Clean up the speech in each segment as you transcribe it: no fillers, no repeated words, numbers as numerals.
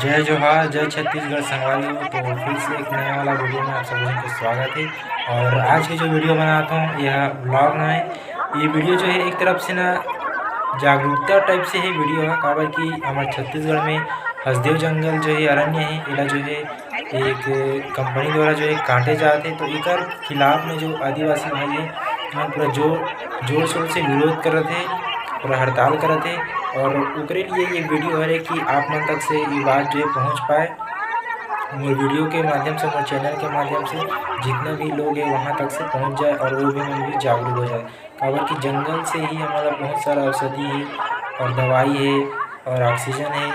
जय जोहार, जय छत्तीसगढ़ संगवारी हो। तो फिर से एक नया वाला वीडियो में आप सभी को स्वागत है। और आज की जो वीडियो बनाता हूँ यह ब्लॉग ना है। ये वीडियो जो है एक तरफ से ना जागरूकता टाइप से है वीडियो है, काबर कि हमारे छत्तीसगढ़ में हसदेव जंगल जो है अरण्य है, एला जो है एक कंपनी द्वारा जो है काटे जाते, तो एकर खिलाफ में जो आदिवासी भाई है वहाँ पूरा जोर शोर से विरोध कर रहे थे, पूरा हड़ताल कर रहे थे। और उकरे लिए ये वीडियो है कि आप मन तक से ये बात जो है पहुँच पाए, मेरे वीडियो के माध्यम से, मेरे चैनल के माध्यम से जितने भी लोग हैं वहाँ तक से पहुँच जाए और वो भी मन भी जागरूक हो जाए। काबर कि जंगल से ही हमारा बहुत सारा औषधि है और दवाई है और ऑक्सीजन है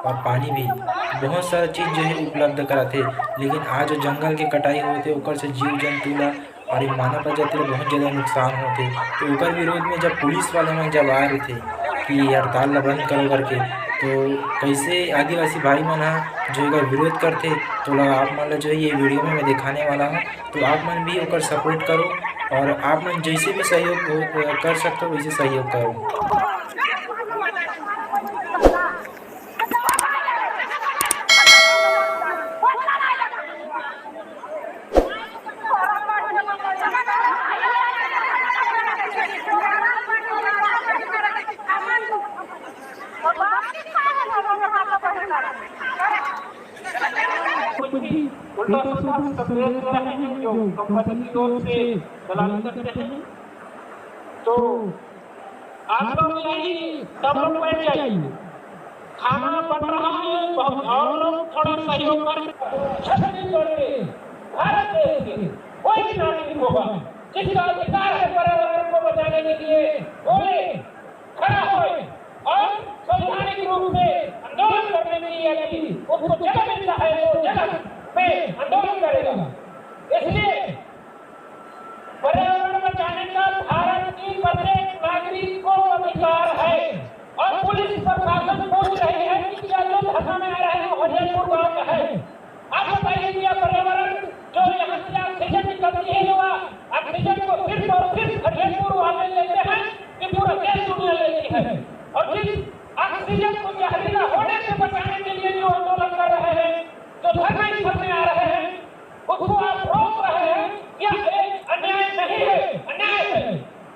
और पानी भी, बहुत सारा चीज़ जो है उपलब्ध कराते। लेकिन आज जो जंगल के कटाई होते ओकर से जीव जंतु ला और मानव प्रजाति ला बहुत ज़्यादा नुकसान होते। तो ओकर विरोध में जब पुलिस वाले मन जब आ रहे थे कि हड़ताल ला बंद करो करके, तो कैसे आदिवासी भाई मन जो एकर विरोध करते, तो आप मन जो है ये वीडियो में मैं दिखाने वाला हूँ। तो आप मन भी ओकर सपोर्ट करो और आप मन जैसे भी सहयोग कर सकते हो वैसे सहयोग करो। उल्टा सीधा संदेश देते हैं जो कंपनी की ओर से दलाली करते हैं। तो आप लोग यही सब लोग बैठ जाइए, खाना बन रहा है, बहुत और लोग थोड़ा सहयोग करें। छत्तीसगढ़ के भारत देश के कोई नागरिक होगा जिसका अधिकार है पर्यावरण को बचाने के लिए बोले, खड़ा होए और संवैधानिक रूप से आंदोलन करने के लिए उसको जगह मिलता है वो जगह में आंदोलन करेगा। इसलिए पर्यावरण बचाने का भारत की प्रत्येक नागरिक को अधिकार है। और पुलिस प्रशासन पूछ रही है कि क्या जो भाषा में आ रहे हैं हरियाणपुर गाँव का है, आप बताइए कि पर्यावरण जो यहाँ से ऑक्सीजन निकलती है, ऑक्सीजन को सिर्फ और सिर्फ हरियाणपुर वाले लेते हैं कि पूरा देश दुनिया लेती है। और जिस ऑक्सीजन को जहरीला होने से बचाने के लिए जो आंदोलन कर रहे हैं, जो धरना स्थल में आ रहे हैं, उसको आप रोक रहे हैं। यह एक अन्याय नहीं है, अन्याय है।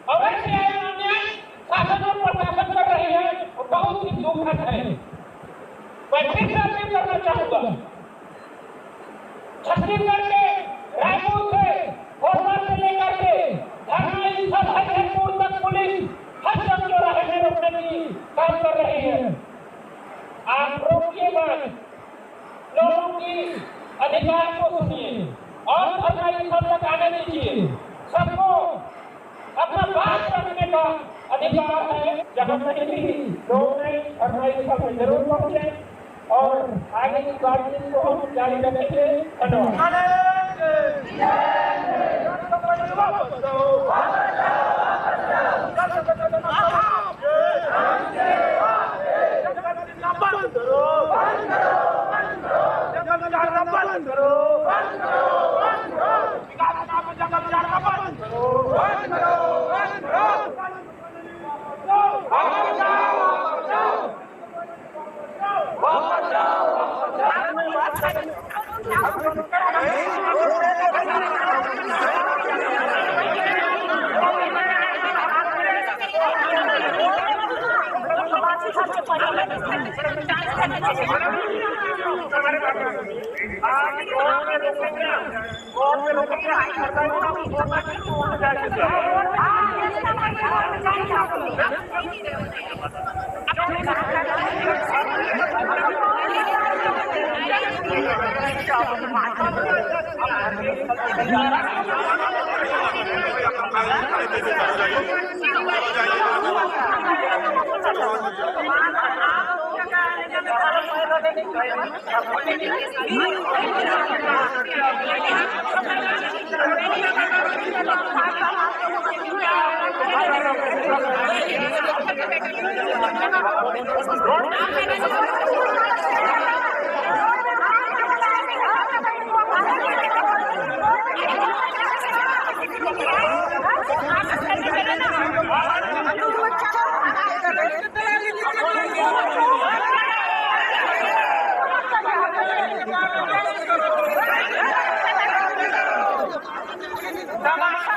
और ऐसे अन्याय शासन और प्रशासन कर रही है और बहुत ही दुखद है। मैं फिर से अपील करना चाहूंगा, छत्तीसगढ़ के रायपुर से कोरबा से लेकर के धरना स्थल हरियाणपुर तक पुलिस हर जगह चौराहे में रोकने की काम कर रही है। आप रोकिए मत, लोगों की अधिकार को सुनिए और धरना स्थल तक आने दीजिए। सबको अपना बात रखने का अधिकार है। जहाँ कहीं भी लोग धरना स्थल में जरूर पहुंचे और आगे की बातचीत को हम जारी रखेंगे। धन्यवाद। नमस्कार।